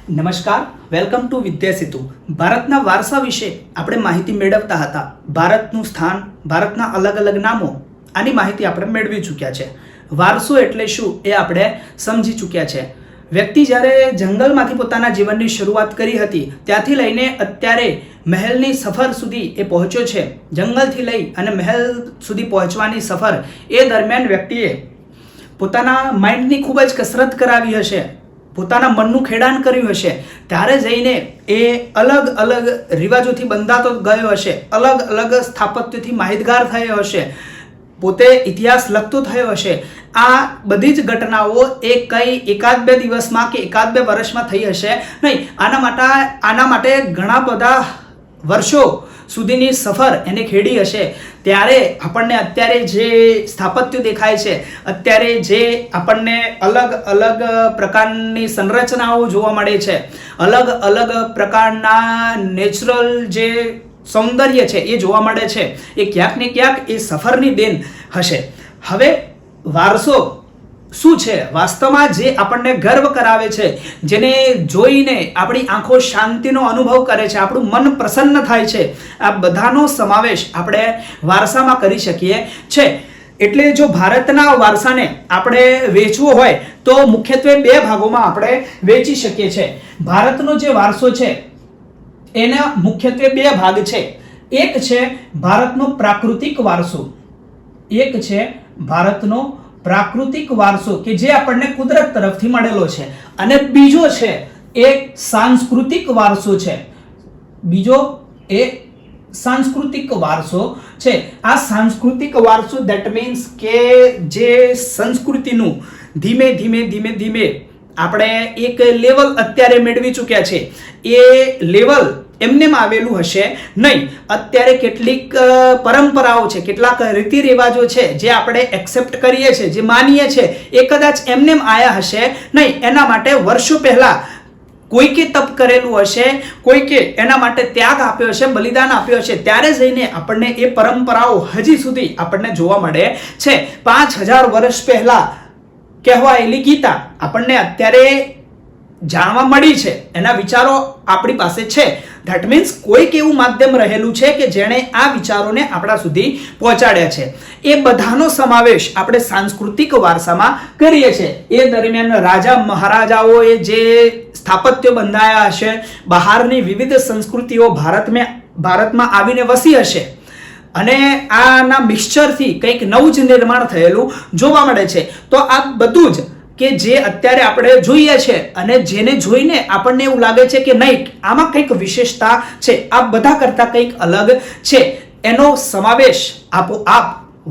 નમસ્કાર, welcome to વિદ્યા સેતુ. ભારતના વારસા વિશે આપણે માહિતી મેળવતા હતા. ભારતનું સ્થાન, ભારતના અલગ અલગ નામો, આની માહિતી આપણે મેળવી ચૂક્યા છે. વારસો એટલે શું એ આપણે સમજી ચૂક્યા છે. વ્યક્તિ જ્યારે જંગલમાંથી પોતાના જીવનની શરૂઆત કરી હતી ત્યાંથી લઈને અત્યારે મહેલની સફર સુધી એ પહોંચ્યો છે. જંગલથી લઈ અને મહેલ સુધી પહોંચવાની સફર એ દરમિયાન વ્યક્તિએ પોતાના માઇન્ડની ખૂબ જ કસરત કરાવી હશે, પોતાના મનનું ખેડાણ કર્યું હશે. ત્યારે જઈને એ અલગ અલગ રિવાજોથી બંધાતો ગયો હશે, અલગ અલગ સ્થાપત્યથી માહિતગાર થયો હશે, પોતે ઇતિહાસ લખતો થયો હશે. આ બધી જ ઘટનાઓ એ કઈ એકાદ બે દિવસમાં કે એકાદ બે વર્ષમાં થઈ હશે નહીં. આના માટે ઘણા બધા વર્ષો સુધીની સફર એને ખેડી હશે. ત્યારે આપણને અત્યારે જે સ્થાપત્ય દેખાય છે, અત્યારે જે આપણને અલગ અલગ પ્રકારની સંરચનાઓ જોવા મળે છે, અલગ અલગ પ્રકારના નેચરલ જે સૌંદર્ય છે એ જોવા મળે છે, એ ક્યાંક ને ક્યાંક એ સફરની દેન હશે. હવે વારસો શું છે? વાસ્તવમાં જે આપણને ગર્વ કરાવે છે, જેને જોઈને આપણી આંખો શાંતિનો અનુભવ કરે છે, આપણું મન પ્રસન્ન થાય છે, આ બધાનો સમાવેશ આપણે વારસામાં કરી શકીએ છે. એટલે જો ભારતના વારસાને આપણે વેચવો હોય તો મુખ્યત્વે બે ભાગોમાં આપણે વેચી શકીએ છીએ. ભારતનો જે વારસો છે એના મુખ્યત્વે બે ભાગ છે. એક છે ભારતનો પ્રાકૃતિક વારસો, એક છે ભારતનો પ્રાકૃતિક વારસો કે જે આપણને કુદરત તરફથી મળેલો છે, અને બીજો છે એક સાંસ્કૃતિક વારસો છે. બીજો એક સાંસ્કૃતિક વારસો છે. આ સાંસ્કૃતિક વારસો ધેટ મીન્સ કે જે સંસ્કૃતિનું ધીમે ધીમે આપણે એક લેવલ અત્યારે મેળવી ચૂક્યા છે. એ લેવલ એમને આવેલું હશે નહીં. અત્યારે કેટલીક પરંપરાઓ છે, કેટલાક રીતિ રિવાજો છે જે આપણે એક્સેપ્ટ કરીએ છીએ, જે માનીએ છીએ, એ કદાચ એમને આયા હશે નહીં. એના માટે વર્ષો પહેલા કોઈકે તપ કરેલું હશે, કોઈકે એના માટે ત્યાગ આપ્યો હશે, બલિદાન આપ્યો હશે, ત્યારે જઈને આપણને એ પરંપરાઓ હજી સુધી આપણને જોવા મળે છે. 5000 વર્ષ પહેલા કહેવાયેલી ગીતા આપણને અત્યારે જાણવા મળી છે, એના વિચારો આપણી પાસે છે. ધેટ મીન્સ કોઈક એવું માધ્યમ રહેલું છે કે જેણે આ વિચારોને આપણા સુધી પહોંચાડ્યા છે. એ બધાનો સમાવેશ આપણે સાંસ્કૃતિક વારસામાં કરીએ છીએ. એ દરમિયાન રાજા મહારાજાઓએ જે સ્થાપત્યો બંધાયા હશે, બહારની વિવિધ સંસ્કૃતિઓ ભારતમાં આવીને વસી હશે, અને આના મિક્સચરથી કંઈક નવું જ નિર્માણ થયેલું જોવા મળે છે. તો આ બધું જ કે જે અત્યારે આપણે જોઈએ છે અને જેને જોઈને આપણને એવું લાગે છે કે નહીં, આમાં કંઈક વિશેષતા છે, આ બધા કરતા કંઈક અલગ છે, એનો સમાવેશ આપોઆપ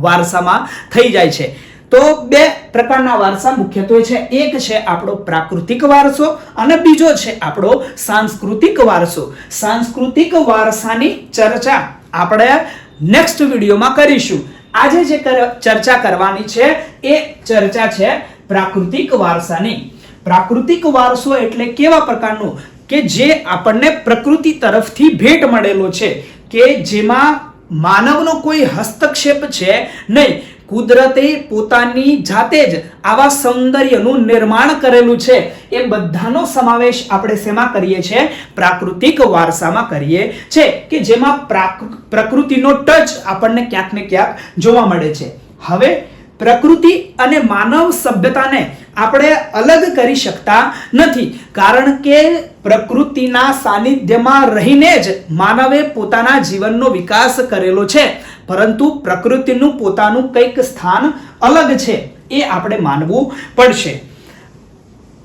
વારસામાં થઈ જાય છે. તો બે પ્રકારના વારસા મુખ્યત્વે છે. એક છે આપણો પ્રાકૃતિક વારસો અને બીજો છે આપણો સાંસ્કૃતિક વારસો. સાંસ્કૃતિક વારસાની ચર્ચા આપણે નેક્સ્ટ વિડીયોમાં કરીશું. આજે જે ચર્ચા કરવાની છે એ ચર્ચા છે પ્રાકૃતિક વારસાની. પ્રાકૃતિક વારસો એટલે કેવા પ્રકારનો કે જે આપણને પ્રકૃતિ તરફથી ભેટ મળેલો છે, કે જેમાં માનવનો કોઈ હસ્તક્ષેપ છે નહીં. કુદરતે પોતાની જાતે જ આવા સૌંદર્યનું નિર્માણ કરેલું છે. એ બધાનો સમાવેશ આપણે શેમાં કરીએ છીએ? પ્રાકૃતિક વારસામાં કરીએ છે, કે જેમાં પ્રકૃતિનો ટચ આપણને ક્યાંક ને ક્યાંક જોવા મળે છે. હવે પ્રકૃતિ અને માનવ સભ્યતાને આપણે અલગ કરી શકતા નથી, કારણ કે પ્રકૃતિના સાનિધ્યમાં રહીને જ માનવે પોતાના જીવનનો વિકાસ કરેલો છે. પરંતુ પ્રકૃતિનું પોતાનું કંઈક સ્થાન અલગ છે, એ આપણે માનવું પડશે.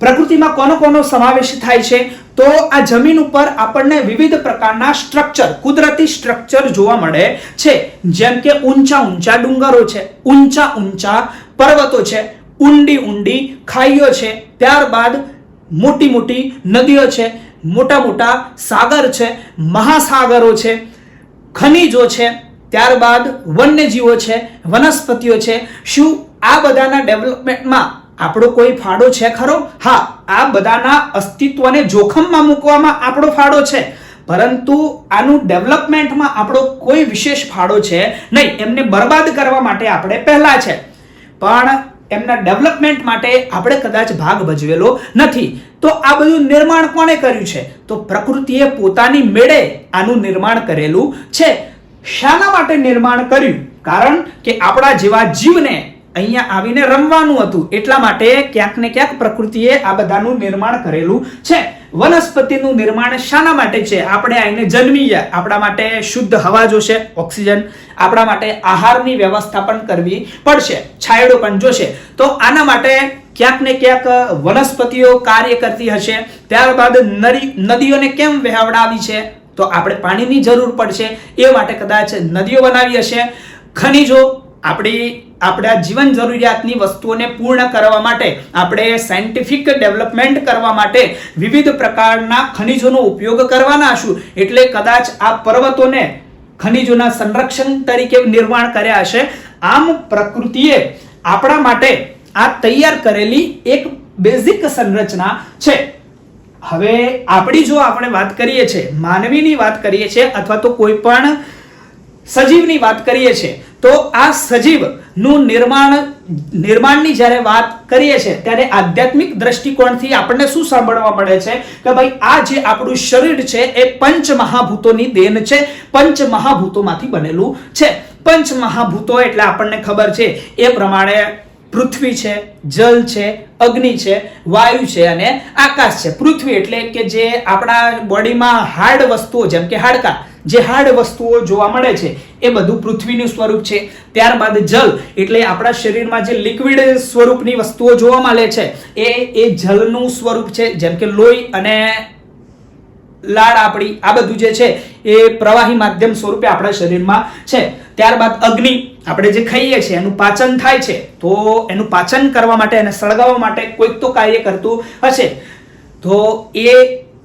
પ્રકૃતિમાં કોનો સમાવેશ થાય છે? તો આ જમીન ઉપર આપણને વિવિધ પ્રકારના સ્ટ્રક્ચર, કુદરતી સ્ટ્રક્ચર જોવા મળે છે. જેમ કે ઊંચા ડુંગરો છે, ઊંચા પર્વતો છે, ઊંડી ખાઈઓ છે, ત્યારબાદ મોટી નદીઓ છે, મોટા સાગર છે, મહાસાગરો છે, ખનિજો છે, ત્યારબાદ વન્યજીવો છે, વનસ્પતિઓ છે. શું આ બધાના ડેવલપમેન્ટમાં આપણો કોઈ ફાળો છે ખરો? હા, આ બધાના અસ્તિત્વને જોખમમાં મૂકવામાં આપણો ફાળો છે, પરંતુ આનું ડેવલપમેન્ટમાં આપણો કોઈ વિશેષ ફાળો છે નહીં. એમને બરબાદ કરવા માટે આપણે પહેલા છે. પણ એમના ડેવલપમેન્ટ માટે આપણે કદાચ ભાગ ભજવેલો નથી. તો આ બધું નિર્માણ કોણે કર્યું છે? તો પ્રકૃતિએ પોતાની મેળે આનું નિર્માણ કરેલું છે. શાના માટે નિર્માણ કર્યું? કારણ કે આપણા જેવા જીવને અહીંયા આવીને રમવાનું હતું, એટલા માટે ક્યાંક ને ક્યાંક પ્રકૃતિએ આ બધાનું નિર્માણ કરેલું છે. વનસ્પતિનું નિર્માણ શાના માટે છે? આપણે આવીને જન્મીએ, આપણા માટે શુદ્ધ હવા જોશે, ઓક્સિજન, આપણા માટે આહારની વ્યવસ્થા પણ કરવી પડશે, છાંયડો પણ જોશે. તો આના માટે ક્યાંક ને ક્યાંક વનસ્પતિઓ કાર્ય કરતી હશે. ત્યારબાદ નદીઓને કેમ વહેવડાવી છે? તો આપણે પાણીની જરૂર પડશે, એ માટે કદાચ નદીઓ બનાવી હશે. ખનિજો આપણા જીવન જરૂરિયાતની વસ્તુઓને પૂર્ણ કરવા માટે, આપણે સાયન્ટિફિક ડેવલપમેન્ટ કરવા માટે વિવિધ પ્રકારના ખનિજોનો ઉપયોગ કરવાના હશું. એટલે કદાચ આ પર્વતોને ખનિજોના સંરક્ષણ તરીકે નિર્માણ કર્યા હશે. આમ પ્રકૃતિએ આપણા માટે આ તૈયાર કરેલી એક બેઝિક સંરચના છે. હવે આપણે વાત કરીએ છીએ, માનવીની વાત કરીએ છીએ અથવા તો કોઈ પણ સજીવની વાત કરીએ છીએ, તો આ સજીવનું નિર્માણની જ્યારે વાત કરીએ છીએ ત્યારે આધ્યાત્મિક દ્રષ્ટિકોણથી આપણને શું સાંભળવા મળે છે કે ભાઈ આ જે આપણું શરીર છે એ પંચ મહાભૂતોની દેન છે, પંચ મહાભૂતોમાંથી બનેલું છે. પંચ મહાભૂતો એટલે આપણને ખબર છે એ પ્રમાણે પૃથ્વી છે, જલ છે, અગ્નિ છે, વાયુ છે અને આકાશ છે. પૃથ્વી એટલે કે જે આપણા બોડીમાં હાર્ડ વસ્તુઓ, જેમ કે હાડકા, જે હાર્ડ વસ્તુઓ જોવા મળે છે એ બધું પૃથ્વીનું સ્વરૂપ છે. ત્યારબાદ જલ એટલે આપણા શરીરમાં જે લિક્વિડ સ્વરૂપની વસ્તુઓ જોવા મળે છે એ જલનું સ્વરૂપ છે, જેમ કે લોહી અને લાળ, આપણી આ બધું જે છે એ પ્રવાહી માધ્યમ સ્વરૂપે આપણા શરીરમાં છે. ત્યારબાદ અગ્નિ, આપણે જે ખાઈએ છીએ એનું પાચન થાય છે, તો એનું પાચન કરવા માટે અને સળગાવવા માટે કોઈક તો કાર્ય કરતું હશે, તો એ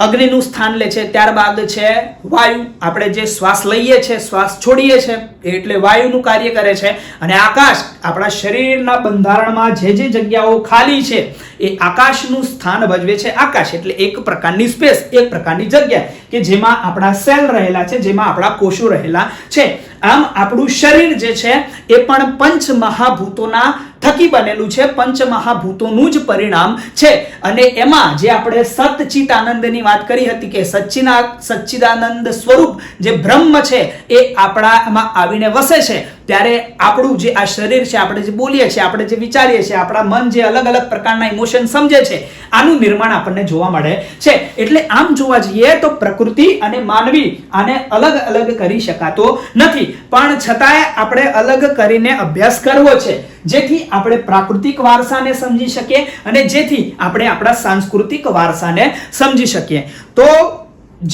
અગ્નિનું સ્થાન લે છે. ત્યારબાદ છે વાયુ, આપણે જે શ્વાસ લઈએ છીએ, શ્વાસ છોડીએ છીએ, એટલે વાયુનું કાર્ય કરે છે. અને આકાશ, આપણા શરીરના બંધારણમાં જે જગ્યાઓ ખાલી છે એ આકાશનું સ્થાન ભજવે છે. આકાશ એટલે એક પ્રકારની સ્પેસ, એક પ્રકારની જગ્યા કે જેમાં આપણા સેલ રહેલા છે, જેમાં આપણા કોષો રહેલા છે. આમ આપણું શરીર જે છે એ પણ પંચ મહાભૂતોના થકી બનેલું છે, પંચ મહાભૂતોનું જ પરિણામ છે. અને એમાં જે આપણે સચ્ચિત આનંદની વાત કરી હતી કે સચ્ચિદાનંદ સ્વરૂપ જે બ્રહ્મ છે એ આપણામાં આવીને વસે છે, ત્યારે આપણું જે આ શરીર છે, આપણે જે બોલીએ છીએ, આપણે જે વિચારીએ છીએ, આપણા મન જે અલગ અલગ પ્રકારના ઇમોશન સમજે છે, આનું નિર્માણ આપણને જોવા મળે છે. એટલે આમ જોવા જઈએ તો પ્રકૃતિ અને માનવી આને અલગ અલગ કરી શકાતો નથી, પણ છતાંય આપણે અલગ કરીને અભ્યાસ કરવો છે, જેથી આપણે પ્રાકૃતિક વારસાને સમજી શકીએ અને જેથી આપણે આપણા સાંસ્કૃતિક વારસાને સમજી શકીએ. તો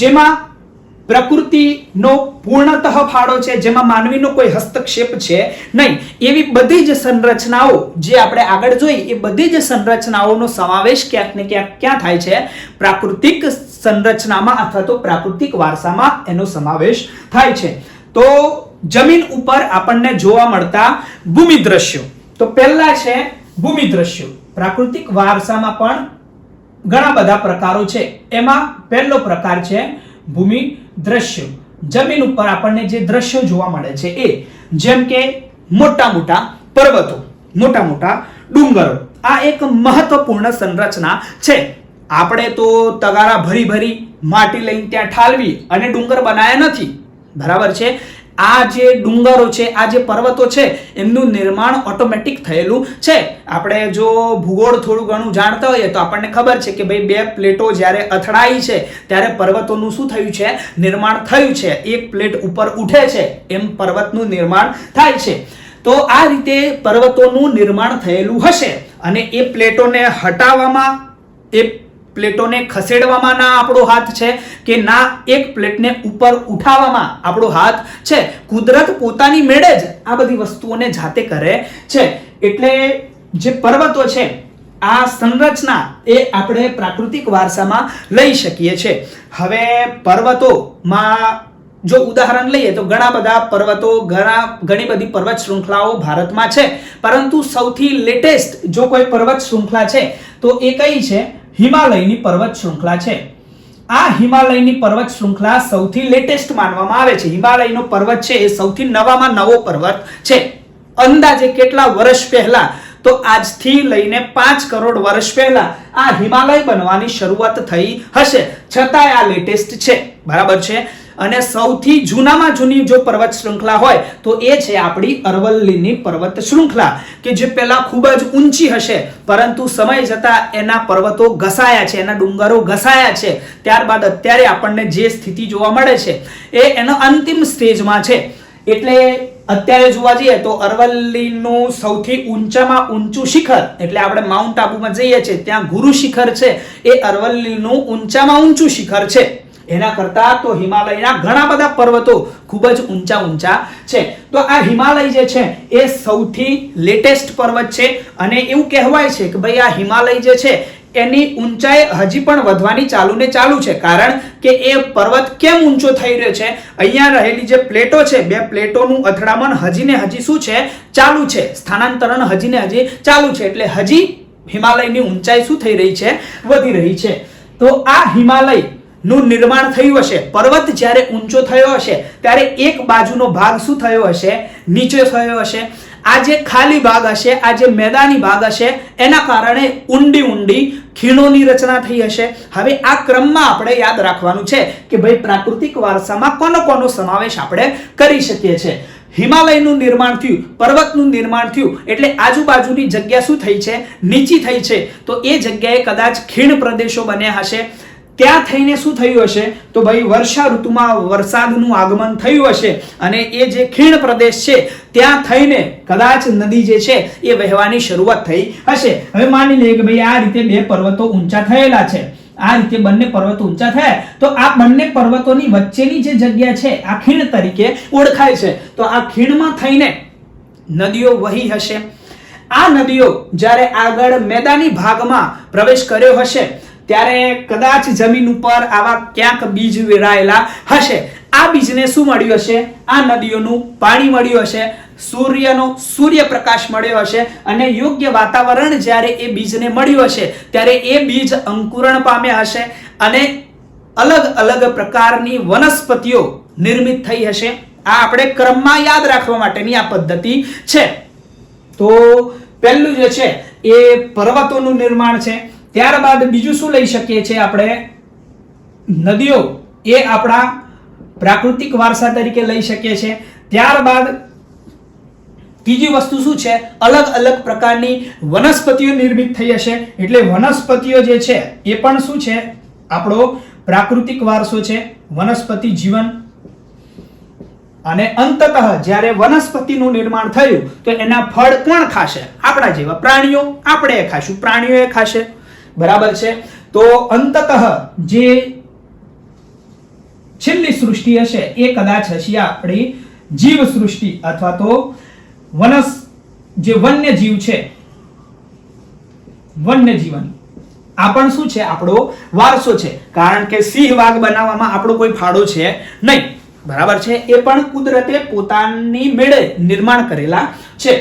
જેમાં પ્રકૃતિનો પૂર્ણતઃ ફાળો છે, જેમાં માનવીનો કોઈ હસ્તક્ષેપ છે નહીં, એવી બધી જ સંરચનાઓ જે આપણે આગળ જોઈ, એ બધી જ સંરચનાઓનો સમાવેશ ક્યાંક ને ક્યાંક ક્યાં થાય છે? પ્રાકૃતિક સંરચનામાં અથવા તો પ્રાકૃતિક વારસામાં એનો સમાવેશ થાય છે. તો જમીન ઉપર આપણને જોવા મળતા ભૂમિ દ્રશ્યો, તો પહેલા છે ભૂમિ દ્રશ્યો. પ્રાકૃતિક વારસામાં પણ ઘણા બધા પ્રકારો છે, એમાં પહેલો પ્રકાર છે ભૂમિ દ્રશ્યો. જમીન ઉપર આપણને જે દ્રશ્યો જોવા મળે છે એ, જેમ કે મોટા મોટા પર્વતો, મોટા મોટા ડુંગરો, આ એક મહત્વપૂર્ણ સંરચના છે. આપણે તો તગારા ભરી માટી લઈને ત્યાં ઠાલવી અને ડુંગર બનાયા નથી, બરાબર છે. આ જે ડુંગરો છે, આ જે પર્વતો છે, એમનું નિર્માણ ઓટોમેટિક થયેલું છે. આપણે જો ભૂગોળ થોડું ઘણું જાણતા હોઈએ તો આપણને ખબર છે કે ભાઈ બે પ્લેટો જ્યારે અથડાઈ છે ત્યારે પર્વતોનું શું થયું છે? નિર્માણ થયું છે. એક પ્લેટ ઉપર ઉઠે છે એમ પર્વતનું નિર્માણ થાય છે. તો આ રીતે પર્વતોનું નિર્માણ થયેલું હશે અને એ પ્લેટોને હટાવવામાં, એ પ્લેટોને ખસેડવામાં ના આપણો હાથ છે કે ના એક પ્લેટને ઉપર ઉઠાવવામાં આપણો હાથ છે. કુદરત પોતાની મેળે જ આ બધી વસ્તુઓને જાતે કરે છે. એટલે જે પર્વતો છે, આ સંરચના એ આપણે પ્રાકૃતિક વારસામાં લઈ શકીએ છીએ. હવે પર્વતોમાં જો ઉદાહરણ લઈએ તો ઘણા બધા પર્વતો, ઘણી બધી પર્વત શૃંખલાઓ ભારતમાં છે, પરંતુ સૌથી લેટેસ્ટ જો કોઈ પર્વત શૃંખલા છે તો એ કઈ છે? હિમાલયની પર્વત શૃંખલા છે. આ હિમાલયની પર્વત શૃંખલા સૌથી લેટેસ્ટ માનવામાં આવે છે. હિમાલયનો પર્વત છે એ સૌથી નવામાં નવો પર્વત છે. અંદાજે કેટલા વર્ષ પહેલા? તો આજથી લઈને 5 કરોડ વર્ષ પહેલા આ હિમાલય બનવાની શરૂઆત થઈ હશે, છતાંય આ લેટેસ્ટ છે, બરાબર છે. અને સૌથી જૂનામાં જૂની જો પર્વત શૃંખલા હોય તો એ છે આપણી અરવલ્લીની પર્વત શૃંખલા, કે જે પહેલા ખૂબ જ ઊંચી હશે, પરંતુ સમય જતા એના પર્વતો ઘસાયા છે, એના ડુંગરો ઘસાયા છે. ત્યારબાદ અત્યારે આપણને જે સ્થિતિ જોવા મળે છે એ એનો અંતિમ સ્ટેજમાં છે. એટલે અત્યારે જોવા જઈએ તો અરવલ્લીનું સૌથી ઊંચામાં ઊંચું શિખર, એટલે આપણે માઉન્ટ આબુમાં જઈએ છીએ ત્યાં ગુરુ શિખર છે, એ અરવલ્લીનું ઊંચામાં ઊંચું શિખર છે. એના કરતા તો હિમાલયના ઘણા બધા પર્વતો ખૂબ જ ઊંચા છે. તો આ હિમાલય જે છે એ સૌથી લેટેસ્ટ પર્વત છે, અને એવું કહેવાય છે કે ભાઈ આ હિમાલય જે છે એની ઊંચાઈ હજી પણ વધવાની ચાલુ છે. કારણ કે એ પર્વત કેમ ઊંચો થઈ રહ્યો છે, અહીંયા રહેલી જે પ્લેટો છે, બે પ્લેટોનું અથડામણ હજી ને હજી શું છે, ચાલુ છે, સ્થાનાંતરણ હજી ને હજી ચાલુ છે. એટલે હજી હિમાલયની ઊંચાઈ શું થઈ રહી છે, વધી રહી છે. તો આ હિમાલય નું નિર્માણ થયું હશે, પર્વત જ્યારે ઊંચો થયો હશે ત્યારે એક બાજુનો ભાગ શું થયો હશે, નીચે થયો હશે. આ જે ખાલી ભાગ હશે, આ જે મેદાની ભાગ હશે, એના કારણે ઊંડી ખીણોની રચના થઈ હશે. હવે આ ક્રમમાં આપણે યાદ રાખવાનું છે કે ભાઈ પ્રાકૃતિક વારસામાં કોનો સમાવેશ આપણે કરી શકીએ છીએ. હિમાલયનું નિર્માણ થયું, પર્વતનું નિર્માણ થયું, એટલે આજુબાજુની જગ્યા શું થઈ છે, નીચી થઈ છે. તો એ જગ્યાએ કદાચ ખીણ પ્રદેશો બન્યા હશે. ત્યાં થઈને શું થયું હશે, તો ભાઈ વર્ષા ઋતુમાં વરસાદનું આગમન થયું હશે, અને એ જે ખીણ પ્રદેશ છે ત્યાં થઈને કદાચ નદી જે છે એ વહેવાની શરૂઆત થઈ હશે. હવે માની લઈએ કે ભાઈ આ રીતે બે પર્વતો ઊંચા થયેલા છે, આ રીતે બંને પર્વતો ઊંચા થયા, તો આ બંને પર્વતોની વચ્ચેની જે જગ્યા છે આ ખીણ તરીકે ઓળખાય છે. તો આ ખીણમાં થઈને નદીઓ વહી હશે. આ નદીઓ જ્યારે આગળ મેદાની ભાગમાં પ્રવેશ કર્યો હશે ત્યારે કદાચ જમીન ઉપર આવા ક્યાંક બીજ વેરાયેલા હશે. આ બીજને શું મળ્યું હશે, આ નદીઓનું પાણી મળ્યું હશે, સૂર્યપ્રકાશ મળ્યો હશે, અને યોગ્ય વાતાવરણ જ્યારે એ બીજને મળ્યું હશે ત્યારે એ બીજ અંકુરણ પામ્યા હશે, અને અલગ અલગ પ્રકારની વનસ્પતિઓ નિર્મિત થઈ હશે. આ આપણે ક્રમમાં યાદ રાખવા માટેની આ પદ્ધતિ છે. તો પહેલું જે છે એ પર્વતોનું નિર્માણ છે. ત્યારબાદ બીજું શું લઈ શકીએ છીએ આપણે, નદીઓ એ આપણા પ્રાકૃતિક વારસા તરીકે લઈ શકીએ છીએ. ત્યારબાદ ત્રીજી વસ્તુ શું છે, અલગ અલગ પ્રકારની વનસ્પતિઓ નિર્મિત થઈ હશે. એટલે વનસ્પતિઓ જે છે એ પણ શું છે, આપણો પ્રાકૃતિક વારસો છે, વનસ્પતિ જીવન. અને અંતતઃ જ્યારે વનસ્પતિનું નિર્માણ થયું તો એના ફળ કોણ ખાશે, આપણા જેવા પ્રાણીઓ, આપણે ખાશું, પ્રાણીઓ ખાશે, બરાબર છે. તો અંતતઃ જે છેલ્લી સૃષ્ટિ હશે એ કદાચ હશે આપણી જીવ સૃષ્ટિ, અથવા તો જે વન્ય જીવ છે, વન્ય જીવન. આ પણ શું છે, આપણો વારસો છે. કારણ કે સિંહ વાઘ બનાવવામાં આપણો કોઈ ફાળો છે નહીં, બરાબર છે. એ પણ કુદરતે પોતાની મેળે નિર્માણ કરેલા છે.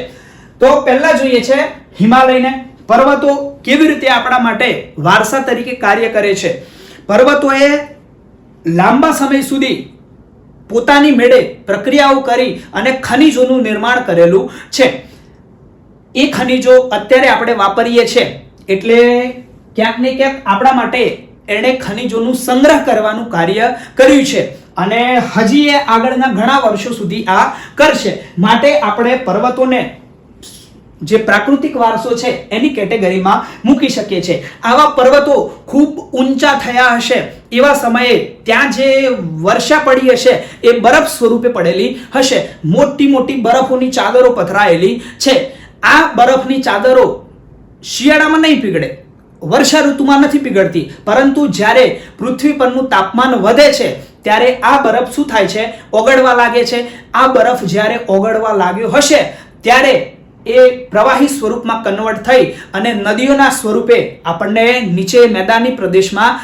તો પહેલા જોઈએ છે હિમાલયને. પર્વતો કેવી રીતે આપણા માટે વારસા તરીકે કાર્ય કરે છે. પર્વતોએ લાંબા સમય સુધી પોતાની મેળે પ્રક્રિયાઓ કરી અને ખનિજોનું નિર્માણ કરેલું છે. એ ખનિજો અત્યારે આપણે વાપરીએ છીએ, એટલે ક્યાંક ને ક્યાંક આપણા માટે એણે ખનિજોનું સંગ્રહ કરવાનું કાર્ય કર્યું છે, અને હજી એ આગળના ઘણા વર્ષો સુધી આ કરશે. માટે આપણે પર્વતોને જે પ્રાકૃતિક વારસો છે એની કેટેગરીમાં મૂકી શકીએ છીએ. આવા પર્વતો ખૂબ ઊંચા થયા હશે એવા સમયે ત્યાં જે વર્ષા પડી હશે એ બરફ સ્વરૂપે પડેલી હશે. મોટી બરફોની ચાદરો પથરાયેલી છે. આ બરફની ચાદરો શિયાળામાં નહીં પીગળે, વર્ષા ઋતુમાં નથી પીગળતી, પરંતુ જ્યારે પૃથ્વી પરનું તાપમાન વધે છે ત્યારે આ બરફ શું થાય છે, ઓગળવા લાગે છે. આ બરફ જ્યારે ઓગળવા લાગ્યો હશે ત્યારે એ પ્રવાહી સ્વરૂપમાં કન્વર્ટ થઈ અને નદીઓના સ્વરૂપે આપણને નીચે મેદાની પ્રદેશમાં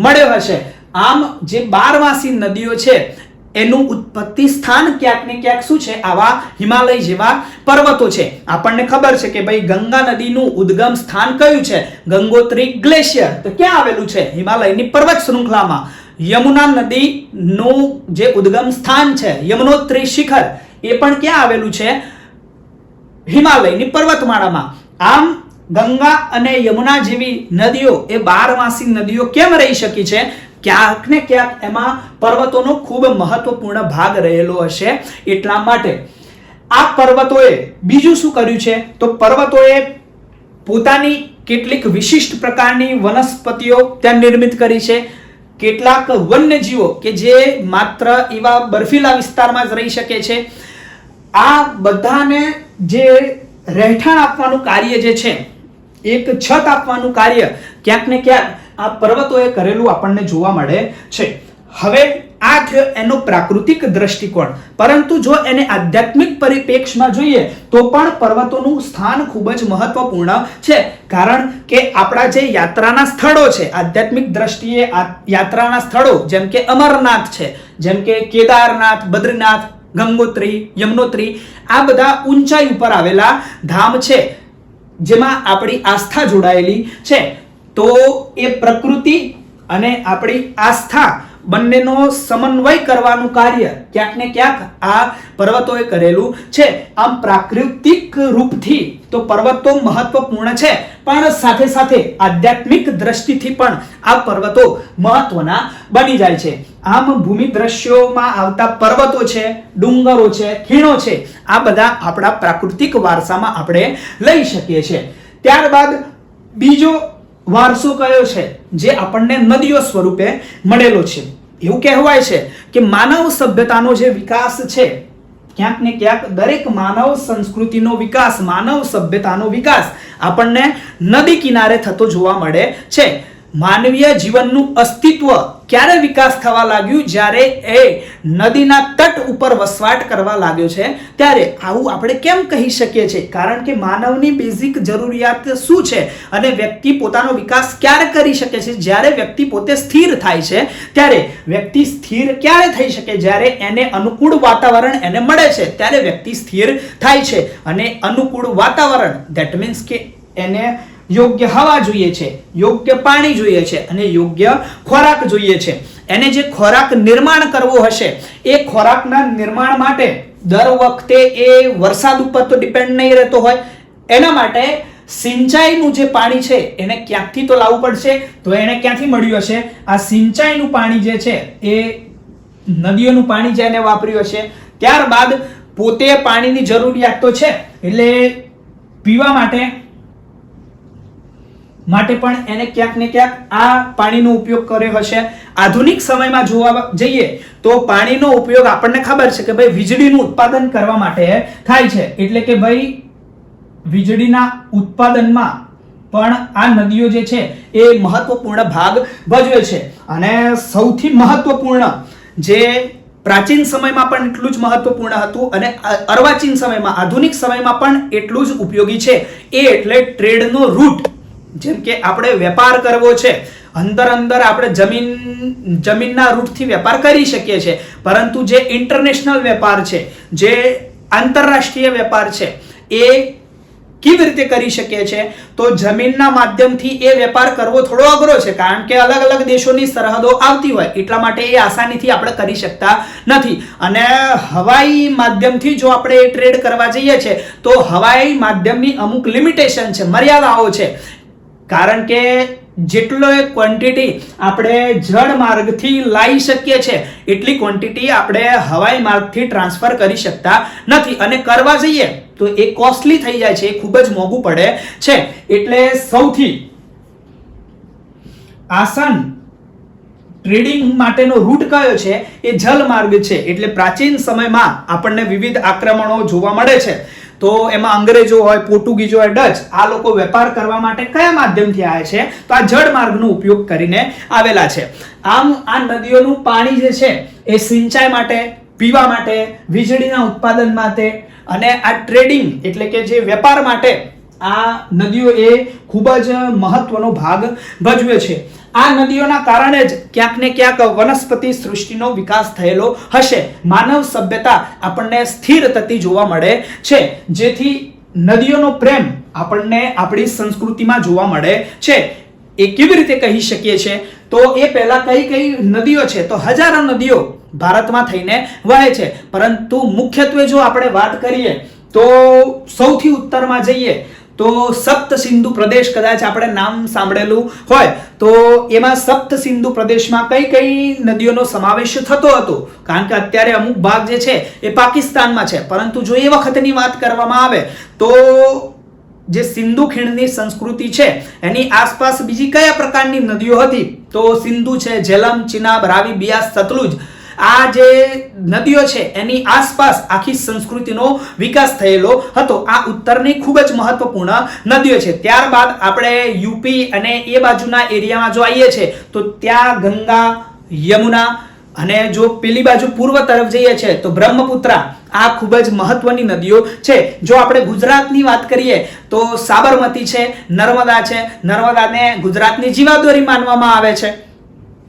મળ્યો હશે. આમ જે 12માસી નદીઓ છે એનું ઉત્પત્તિ સ્થાન ક્યાંક ને ક્યાંક શું છે, આવા હિમાલય જેવા પર્વતો છે. આપણને ખબર છે કે ભાઈ ગંગા નદીનું ઉદ્ગમ સ્થાન કયું છે, ગંગોત્રી ગ્લેશિયર. તો ક્યાં આવેલું છે, હિમાલયની પર્વત શૃંખલામાં. યમુના નદીનું જે ઉદ્ગમ સ્થાન છે યમનોત્રી શિખર, એ પણ ક્યાં આવેલું છે, હિમાલયની પર્વતમાળામાં. આમ ગંગા અને યમુના જેવી નદીઓ એ 12માસી નદીઓ કેમ રહી શકી છે? ક્યાંક ને ક્યાંક એમાં પર્વતોનો ખૂબ મહત્વપૂર્ણ ભાગ રહેલો હશે એટલા માટે. આ પર્વતોએ બીજું શું કર્યું છે? તો પર્વતોએ પોતાની કેટલીક વિશિષ્ટ પ્રકારની વનસ્પતિઓ ત્યાં નિર્મિત કરી છે. કેટલાક વન્યજીવો કે જે માત્ર એવા બર્ફીલા વિસ્તારમાં જ રહી શકે છે. આ બધાને જે રહેઠાણ આપવાનું કાર્ય જે છે, એક છત આપવાનું કાર્ય ક્યાંક ને ક્યાંક આ પર્વતોએ કરેલું આપણને જોવા મળે છે. હવે આ થયો એનો પ્રાકૃતિક દ્રષ્ટિકોણ, પરંતુ જો એને આધ્યાત્મિક પરિપ્રેક્ષમાં જોઈએ તો પણ પર્વતોનું સ્થાન ખૂબ જ મહત્વપૂર્ણ છે. કારણ કે આપણા જે યાત્રાના સ્થળો છે, આધ્યાત્મિક દ્રષ્ટિએ યાત્રાના સ્થળો જેમ કે અમરનાથ છે, જેમ કે કેદારનાથ, બદ્રીનાથ, ગંગોત્રી, યમનોત્રી, આ બધા ઊંચાઈ ઉપર આવેલા ધામ છે જેમાં આપણી આસ્થા જોડાયેલી છે. તો એ પ્રકૃતિ અને આપણી આસ્થા બંનેનો સમન્વય કરવાનું કાર્ય ક્યાંક ને ક્યાંક આ પર્વતોએ કરેલું છે. આમ પ્રાકૃતિક રૂપથી તો પર્વતો મહત્વપૂર્ણ છે, પણ સાથે સાથે આધ્યાત્મિક દ્રષ્ટિથી પણ આ પર્વતો મહત્વના બની જાય છે. આમ ભૂમિ દ્રશ્યોમાં આવતા પર્વતો છે, ડુંગરો છે, ખીણો છે, આ બધા આપણા પ્રાકૃતિક વારસામાં આપણે લઈ શકીએ છીએ. ત્યારબાદ બીજો વારસો કયો છે જે આપણને નદીઓ સ્વરૂપે મળેલો છે? એવું કહેવાય છે કે માનવ સભ્યતાનો જે વિકાસ છે, ક્યાંક ને ક્યાંક દરેક માનવ સંસ્કૃતિનો વિકાસ, માનવ સભ્યતાનો વિકાસ આપણને નદી કિનારે થતો જોવા મળે છે. માનવીય જીવનનું અસ્તિત્વ ક્યારે વિકાસ થવા લાગ્યું? જ્યારે એ નદીના તટ ઉપર વસવાટ કરવા લાગ્યો છે ત્યારે. આવું આપણે કેમ કહી શકીએ છીએ? કારણ કે માનવની બેઝિક જરૂરિયાત શું છે અને વ્યક્તિ પોતાનો વિકાસ ક્યારે કરી શકે છે? જ્યારે વ્યક્તિ પોતે સ્થિર થાય છે ત્યારે. વ્યક્તિ સ્થિર ક્યારે થઈ શકે? જ્યારે એને અનુકૂળ વાતાવરણ એને મળે છે ત્યારે વ્યક્તિ સ્થિર થાય છે. અને અનુકૂળ વાતાવરણ ધેટ મીન્સ કે એને યોગ્ય હવા જોઈએ છે, યોગ્ય પાણી જોઈએ છે અને યોગ્ય ખોરાક જોઈએ છે. એને જે ખોરાક નિર્માણ કરવો હશે એ ખોરાકના નિર્માણ માટે દર વખતે એ વરસાદ ઉપર તો ડિપેન્ડ નહીં રહેતો હોય. એના માટે સિંચાઈનું જે પાણી છે એને ક્યાંકથી તો લાવવું પડશે. તો એને ક્યાંથી મળ્યું હશે? આ સિંચાઈનું પાણી જે છે એ નદીઓનું પાણી જે એને વાપર્યું હશે. ત્યારબાદ પોતે પાણીની જરૂરિયાત તો છે એટલે પીવા માટે પણ એને ક્યાંક ને ક્યાંક આ પાણીનો ઉપયોગ કર્યો હશે. આધુનિક સમયમાં જોવા જઈએ તો પાણીનો ઉપયોગ આપણને ખબર છે કે ભાઈ વીજળીનું ઉત્પાદન કરવા માટે થાય છે. એટલે કે ભાઈ વીજળીના ઉત્પાદનમાં પણ આ નદીઓ જે છે એ મહત્વપૂર્ણ ભાગ ભજવે છે. અને સૌથી મહત્વપૂર્ણ જે પ્રાચીન સમયમાં પણ એટલું જ મહત્વપૂર્ણ હતું અને અર્વાચીન સમયમાં, આધુનિક સમયમાં પણ એટલું જ ઉપયોગી છે એ એટલે ટ્રેડનો રૂટ. જેમ કે આપણે વેપાર કરવો છે, અંદર આપણે જમીનના રૂટથી વેપાર કરી શકીએ છીએ, પરંતુ જે ઇન્ટરનેશનલ વેપાર છે, જે આંતરરાષ્ટ્રીય વેપાર છે, એ કેવી રીતે કરી શકીએ છીએ? તો જમીનના માધ્યમથી એ વેપાર કરવો થોડો અઘરો છે, કારણ કે અલગ અલગ દેશોની સરહદો આવતી હોય એટલા માટે એ આસાનીથી આપણે કરી શકતા નથી. અને હવાઈ માધ્યમથી જો આપણે એ ટ્રેડ કરવા જઈએ છીએ તો હવાઈ માધ્યમની અમુક લિમિટેશન છે, મર્યાદાઓ છે. કારણ કે જેટલો ક્વોન્ટિટી આપણે જળ માર્ગથી લાવી શકીએ છીએ એટલી ક્વોન્ટિટી આપણે હવાઈ માર્ગથી ટ્રાન્સફર કરી શકતા નથી. અને કરવા જઈએ તો એ કોસ્ટલી થઈ જાય છે, એ ખૂબ જ મોંઘું પડે છે. એટલે સૌથી આસાન ટ્રેડિંગ માટેનો રૂટ કયો છે? એ જલ માર્ગ છે. એટલે પ્રાચીન સમયમાં આપણને વિવિધ આક્રમણો જોવા મળે છે. તો એમાં અંગ્રેજો હોય, પોર્ટુગીઝો હોય, ડચ, આ લોકો વેપાર કરવા માટે કયા માધ્યમથી આવે છે? તો આ જળ માર્ગનો ઉપયોગ કરીને આવેલા છે. આમ આ નદીઓનું પાણી જે છે એ સિંચાઈ માટે, પીવા માટે, વીજળીના ઉત્પાદન માટે અને આ ટ્રેડિંગ એટલે કે જે વેપાર માટે આ નદીઓ એ ખૂબ જ મહત્વનો ભાગ ભજવે છે. આ નદીઓના કારણે જ ક્યાંક ને ક્યાંક વનસ્પતિ સૃષ્ટિનો વિકાસ થયેલો હશે. માનવ સભ્યતા આપણને સ્થિર થતી જોવા મળે છે, જેથી નદીઓનો પ્રેમ આપણને આપણી સંસ્કૃતિમાં જોવા મળે છે. એ કેવી રીતે કહી શકીએ છીએ? તો એ પહેલા કઈ નદીઓ છે? તો હજારો નદીઓ ભારતમાં થઈને વહે છે, પરંતુ મુખ્યત્વે જો આપણે વાત કરીએ તો સૌથી ઉત્તરમાં જઈએ તો સપ્ત સિંધુ પ્રદેશ કદાચ આપણે નામ સાંભળેલું હોય તો એમાં સપ્ત સિંધુ પ્રદેશમાં કઈ કઈ નદીઓનો સમાવેશ થતો હતો, કારણ કે અત્યારે અમુક ભાગ જે છે એ પાકિસ્તાનમાં છે, પરંતુ જો એ વખતની વાત કરવામાં આવે તો જે સિંધુ ખીણની સંસ્કૃતિ છે એની આસપાસ બીજી કયા પ્રકારની નદીઓ હતી, તો સિંધુ છે, ઝેલમ, ચિનાબ, રાવી, બિયાસ, સતલુજ, આ જે નદીઓ છે એની આસપાસ આખી સંસ્કૃતિનો વિકાસ થયેલો હતો. આ ઉત્તરની ખૂબ જ મહત્વપૂર્ણ નદીઓ છે. ત્યારબાદ આપણે યુપી અને એ બાજુના એરિયામાં જો આવીએ છીએ તો ત્યાં ગંગા, યમુના અને જો પેલી બાજુ પૂર્વ તરફ જઈએ છીએ તો બ્રહ્મપુત્રા, આ ખૂબ જ મહત્વની નદીઓ છે. જો આપણે ગુજરાતની વાત કરીએ તો સાબરમતી છે, નર્મદા છે, નર્મદાને ગુજરાતની જીવાદોરી માનવામાં આવે છે.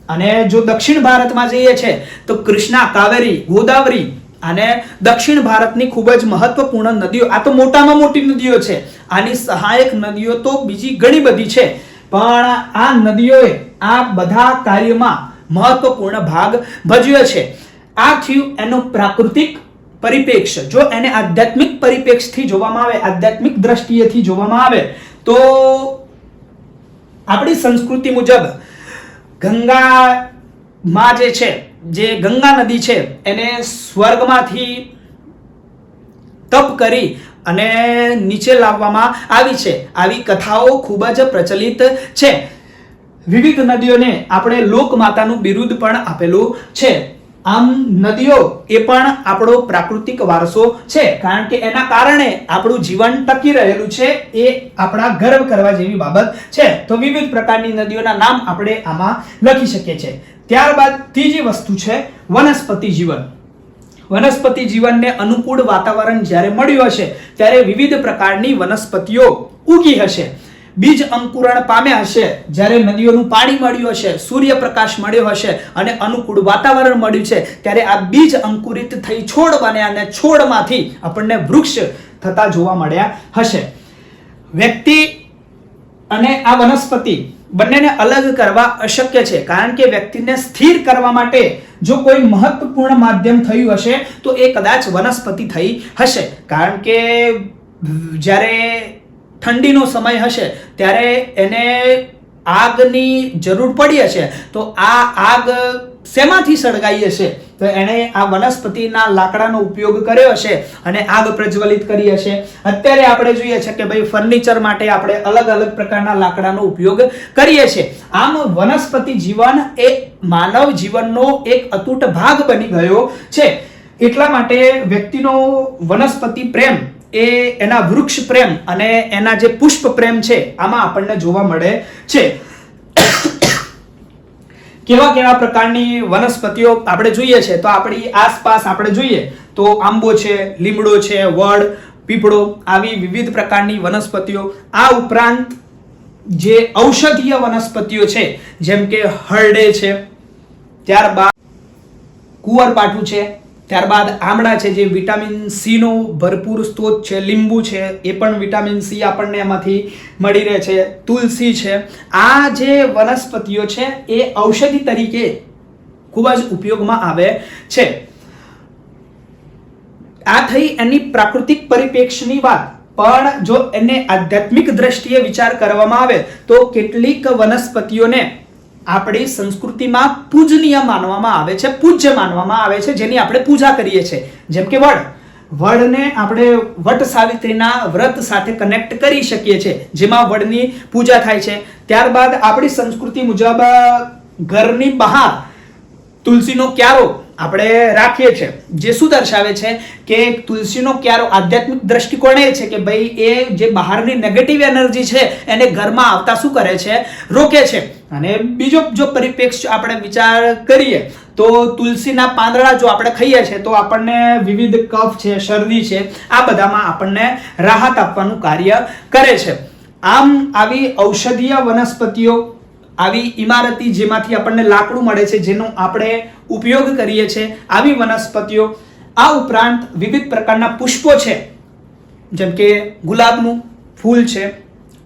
અને જો દક્ષિણ ભારતમાં જઈએ છે તો કૃષ્ણા, કાવેરી, ગોદાવરી અને દક્ષિણ ભારતની ખૂબ જ મહત્વપૂર્ણ નદીઓ. આ તો મોટામાં મોટી નદીઓ છે. આની સહાયક નદીઓ તો બીજી ઘણી બધી છે, પણ આ નદીઓએ આ બધા કાર્યમાં મહત્વપૂર્ણ ભાગ ભજવ્યો છે. આ થયું એનો પ્રાકૃતિક પરિપ્રેક્ષ્ય. જો એને આધ્યાત્મિક પરિપ્રેક્ષ્યથી જોવામાં આવે, આધ્યાત્મિક દ્રષ્ટિએથી જોવામાં આવે તો આપણી સંસ્કૃતિ મુજબ ગંગામાં જે છે, જે ગંગા નદી છે એને સ્વર્ગમાંથી તપ કરી અને નીચે લાવવામાં આવી છે. આવી કથાઓ ખૂબ જ પ્રચલિત છે. વિવિધ નદીઓને આપણે લોકમાતાનું બિરુદ પણ આપેલું છે. આમ નદીઓ એ પણ આપણો પ્રાકૃતિક વારસો છે, કારણ કે એના કારણે આપણું જીવન ટકી રહેલું છે. એ આપણા ગર્વ કરવા જેવી બાબત છે. તો વિવિધ પ્રકારની નદીઓના નામ આપણે આમાં લખી શકીએ છીએ. ત્યારબાદ ત્રીજી વસ્તુ છે વનસ્પતિ જીવન. વનસ્પતિ જીવનને અનુકૂળ વાતાવરણ જ્યારે મળ્યું હશે ત્યારે વિવિધ પ્રકારની વનસ્પતિઓ ઉગી હશે, બીજ અંકુરણ પામ્યા હશે. જ્યારે નદીઓનું પાણી મળ્યું હશે, સૂર્યપ્રકાશ મળ્યો હશે અને અનુકૂળ વાતાવરણ મળ્યું છે, ત્યારે આ બીજ અંકુરિત થઈ છોડ બન્યા અને છોડમાંથી આપણને વૃક્ષ થતા જોવા મળ્યા હશે. વ્યક્તિ અને આ વનસ્પતિ બંનેને અલગ કરવા અશક્ય છે, કારણ કે વ્યક્તિને સ્થિર કરવા માટે જો કોઈ મહત્વપૂર્ણ માધ્યમ થયું હશે તો એ કદાચ વનસ્પતિ થઈ હશે. કારણ કે જ્યારે ઠંડીનો સમય હશે ત્યારે એને આગની જરૂર પડી હશે, તો આ આગ શેમાંથી સળગાઈ હશે, તો એણે આ વનસ્પતિના લાકડાનો ઉપયોગ કર્યો હશે અને આગ પ્રજ્વલિત કરી હશે. અત્યારે આપણે જોઈએ છે કે ભાઈ ફર્નિચર માટે આપણે અલગ અલગ પ્રકારના લાકડાનો ઉપયોગ કરીએ છીએ. આમ વનસ્પતિ જીવન એ માનવ જીવનનો એક અતૂટ ભાગ બની ગયો છે. એટલા માટે વ્યક્તિનો વનસ્પતિ પ્રેમ એ એના વૃક્ષ પ્રેમ અને એના જે પુષ્પ પ્રેમ છે આમાં આપણને જોવા મળે છે. કેવા કેવા પ્રકારની વનસ્પતિઓ આપણે જોઈએ છે તો આપણી આસપાસ આપણે જોઈએ તો આંબો છે, લીમડો છે, વડ, પીપળો, આવી વિવિધ પ્રકારની વનસ્પતિઓ. આ ઉપરાંત જે ઔષધીય વનસ્પતિઓ છે જેમ કે હરડે છે, ત્યારબાદ કુંવરપાઠું છે, ત્યારબાદ આમળા છે જે વિટામિન સી નો ભરપૂર સ્ત્રોત છે, લીંબુ છે એ પણ વિટામિન સી આપણને એમાંથી મળી રહે છે, તુલસી છે. આ જે વનસ્પતિઓ છે એ ઔષધિ તરીકે ખૂબ જ ઉપયોગમાં આવે છે. આ થઈ એની પ્રાકૃતિક પરિપ્રેક્ષ્યની વાત. પણ જો એને આધ્યાત્મિક દ્રષ્ટિએ વિચાર કરવામાં આવે તો કેટલીક વનસ્પતિઓને આપણી સંસ્કૃતિમાં પૂજનીય માનવામાં આવે છે, પૂજ્ય માનવામાં આવે છે, જેની આપણે પૂજા કરીએ છીએ. જેમ કે વડને આપણે વટ સાવિત્રીના વ્રત સાથે કનેક્ટ કરી શકીએ છીએ, જેમાં વડની પૂજા થાય છે. ત્યારબાદ આપણી સંસ્કૃતિ મુજબ ઘરની બહાર તુલસીનો ક્યારો આપણે રાખીએ છીએ, જે શું દર્શાવે છે કે તુલસીનો ક્યારો આધ્યાત્મિક દ્રષ્ટિકોણ એ છે કે ભાઈ એ જે બહારની નેગેટિવ એનર્જી છે એને ઘરમાં આવતા શું કરે છે, રોકે છે. અને બીજો જો પરિપ્રેક્ષ્ય આપણે વિચાર કરીએ તો તુલસીના પાંદડા જો આપણે ખાઈએ છીએ તો આપણને વિવિધ કફ છે, શરદી છે, આ બધામાં આપણને રાહત આપવાનું કાર્ય કરે છે. આમ આવી ઔષધીય વનસ્પતિઓ, આવી ઇમારતી જેમાંથી આપણને લાકડું મળે છે, જેનો આપણે ઉપયોગ કરીએ છીએ, આવી વનસ્પતિઓ. આ ઉપરાંત વિવિધ પ્રકારના પુષ્પો છે, જેમ કે ગુલાબનું ફૂલ છે,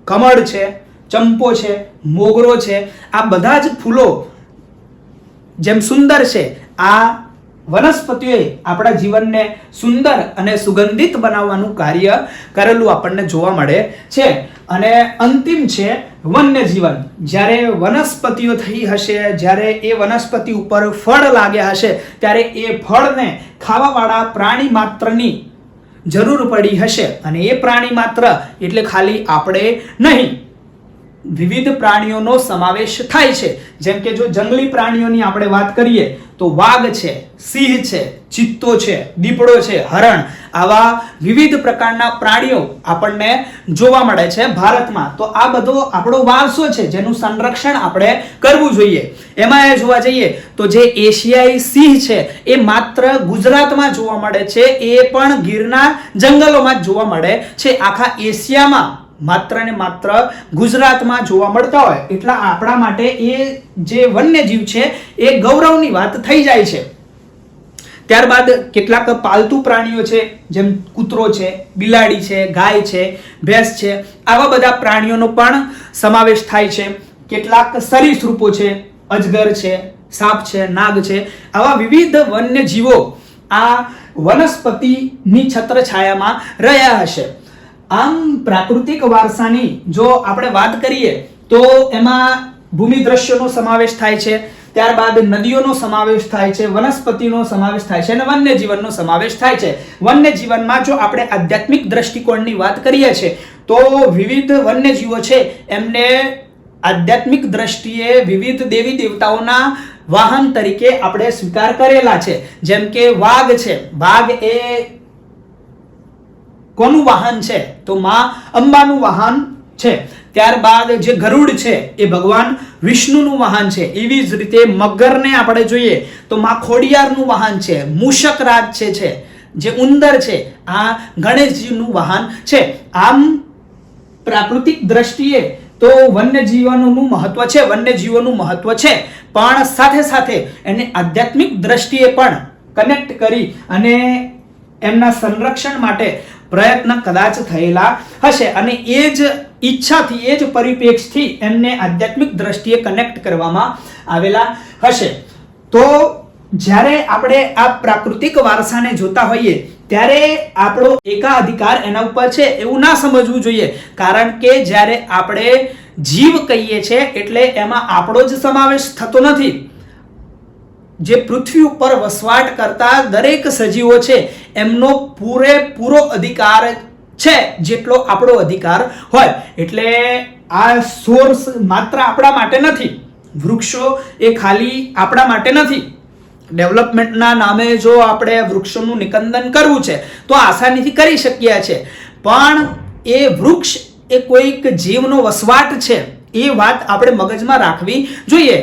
કમળ છે, ચંપો છે, મોગરો છે. આ બધા જ ફૂલો જેમ સુંદર છે, આ વનસ્પતિઓએ આપણા જીવનને સુંદર અને સુગંધિત બનાવવાનું કાર્ય કરેલું આપણને જોવા મળે છે. અને અંતિમ છે વન્યજીવન. જ્યારે વનસ્પતિઓ થઈ હશે, જ્યારે એ વનસ્પતિ ઉપર ફળ લાગ્યા હશે, ત્યારે એ ફળને ખાવાવાળા પ્રાણી માત્રની જરૂર પડી હશે. અને એ પ્રાણી માત્ર એટલે ખાલી આપણે નહીં, વિવિધ પ્રાણીઓનો સમાવેશ થાય છે. જેમ કે જો જંગલી પ્રાણીઓની આપણે વાત કરીએ તો વાઘ છે, સિંહ છે, ચિત્તો છે, દીપડો છે, હરણ, આવા વિવિધ પ્રકારના પ્રાણીઓ આપણને જોવા મળે છે ભારતમાં. તો આ બધો આપણો વારસો છે જેનું સંરક્ષણ આપણે કરવું જોઈએ. એમાં એ જોવા જઈએ તો જે એશિયાઈ સિંહ છે એ માત્ર ગુજરાતમાં જોવા મળે છે, એ પણ ગીરના જંગલોમાં જ જોવા મળે છે. આખા એશિયામાં માત્ર ને માત્ર ગુજરાતમાં જોવા મળતા હોય એટલા આપણા માટે એ જે વન્યજીવ છે એ ગૌરવની વાત થઈ જાય છે. ત્યારબાદ કેટલાક પાલતુ પ્રાણીઓ છે, જેમ કૂતરો છે, બિલાડી છે, ગાય છે, ભેંસ છે, આવા બધા પ્રાણીઓનો પણ સમાવેશ થાય છે. કેટલાક સરીસૃપો છે, અજગર છે, સાપ છે, નાગ છે, આવા વિવિધ વન્યજીવો આ વનસ્પતિની છત્રછાયામાં રહ્યા હશે. આમ પ્રાકૃતિક વારસાની જો આપણે વાત કરીએ તો એમાં ભૂમિ દ્રશ્યોનો સમાવેશ થાય છે, ત્યારબાદ નદીઓનો સમાવેશ થાય છે, વનસ્પતિનો સમાવેશ થાય છે અને વન્યજીવનનો સમાવેશ થાય છે. વન્યજીવનમાં જો આપણે આધ્યાત્મિક દ્રષ્ટિકોણની વાત કરીએ છીએ તો વિવિધ વન્યજીવો છે એમને આધ્યાત્મિક દ્રષ્ટિએ વિવિધ દેવી દેવતાઓના વાહન તરીકે આપણે સ્વીકાર કરેલા છે. જેમ કે વાઘ છે, વાઘ એ કોનું વાહન છે તો માં અંબાનું વાહન છે. ત્યારબાદ જે ગરુડ છે એ ભગવાન વિષ્ણુનું વાહન છે. એવી જ રીતે મગરને આપણે જોઈએ તો માં ખોડિયારનું વાહન છે. મૂષકરાજ છે જે ઉંદર છે આ ગણેશજીનું વાહન છે. આમ પ્રાકૃતિક દ્રષ્ટિએ તો વન્યજીવોનું મહત્વ છે, વન્યજીવોનું મહત્વ છે, પણ સાથે સાથે એને આધ્યાત્મિક દ્રષ્ટિએ પણ કનેક્ટ કરી અને એમના સંરક્ષણ માટે પ્રયત્ન કદાચ થયેલા હશે અને એ જ ઈચ્છાથી, એ જ પરિપ્રેક્ષથી એમને આધ્યાત્મિક દ્રષ્ટિએ કનેક્ટ કરવામાં આવેલા હશે. તો જ્યારે આપણે આ પ્રાકૃતિક વારસાને જોતા હોઈએ ત્યારે આપણો એકાધિકાર એના ઉપર છે એવું ના સમજવું જોઈએ. કારણ કે જ્યારે આપણે જીવ કહીએ છીએ એટલે એમાં આપણો જ સમાવેશ થતો નથી. જે પૃથ્વી ઉપર વસવાટ કરતા દરેક સજીવો છે એમનો પૂરેપૂરો અધિકાર છે જેટલો આપણો અધિકાર હોય. એટલે આ સોર્સ માત્ર આપણા માટે નથી, વૃક્ષો એ ખાલી આપણા માટે નથી. ડેવલપમેન્ટના નામે જો આપણે વૃક્ષોનું નિકંદન કરવું છે તો આસાનીથી કરી શકીએ છીએ, પણ એ વૃક્ષ એ કોઈક જીવનો વસવાટ છે એ વાત આપણે મગજમાં રાખવી જોઈએ.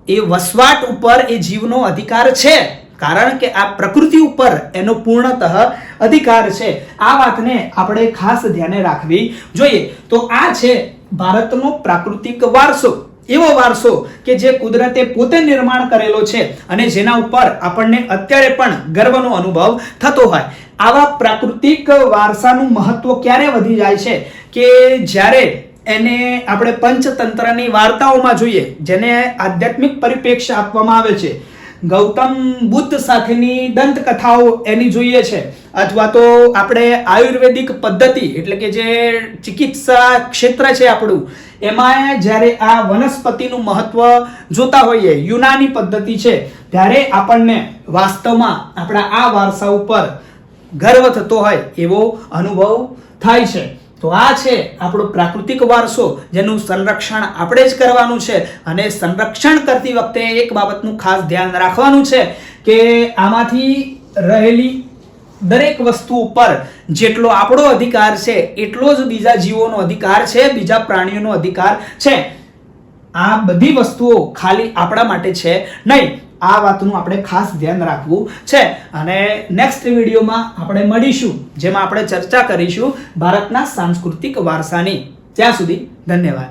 એ વસવાટ ઉપર એ જીવનો અધિકાર છે કારણ કે આ પ્રકૃતિ ઉપર એનો પૂર્ણતઃ અધિકાર છે. આ વાતને આપણે ખાસ ધ્યાને રાખવી જોઈએ. તો આ છે ભારતનો પ્રાકૃતિક વારસો, એવો વારસો કે જે કુદરતે પોતે નિર્માણ કરેલો છે અને જેના ઉપર આપણને અત્યારે પણ ગર્વનો અનુભવ થતો હોય. આવા પ્રાકૃતિક વારસાનું મહત્વ ક્યારે વધી જાય છે કે જ્યારે એને આપણે પંચતંત્રની વાર્તાઓમાં જોઈએ, જેને આધ્યાત્મિક પરિપ્રેક્ષ્ય આપવામાં આવે છે. ગૌતમ બુદ્ધ સાથેની દંતકથાઓ એની જોઈએ છે, અથવા તો આપણે આયુર્વેદિક પદ્ધતિ એટલે કે જે ચિકિત્સા ક્ષેત્ર છે આપણું, એમાં જ્યારે આ વનસ્પતિનું મહત્વ જોતા હોઈએ, યુનાની પદ્ધતિ છે, ત્યારે આપણને વાસ્તવમાં આપણા આ વારસા ઉપર ગર્વ થતો હોય એવો અનુભવ થાય છે. તો આ છે આપણો પ્રાકૃતિક વારસો જેનું સંરક્ષણ આપણે જ કરવાનું છે. અને સંરક્ષણ કરતી વખતે એક બાબતનું ખાસ ધ્યાન રાખવાનું છે કે આમાંથી રહેલી દરેક વસ્તુ ઉપર જેટલો આપણો અધિકાર છે એટલો જ બીજા જીવોનો અધિકાર છે, બીજા પ્રાણીઓનો અધિકાર છે. આ બધી વસ્તુઓ ખાલી આપણા માટે છે નહીં. આ વાતનું આપણે ખાસ ધ્યાન રાખવું છે. અને નેક્સ્ટ વિડીયોમાં આપણે મળીશું જેમાં આપણે ચર્ચા કરીશું ભારતના સાંસ્કૃતિક વારસાની. ત્યાં સુધી ધન્યવાદ.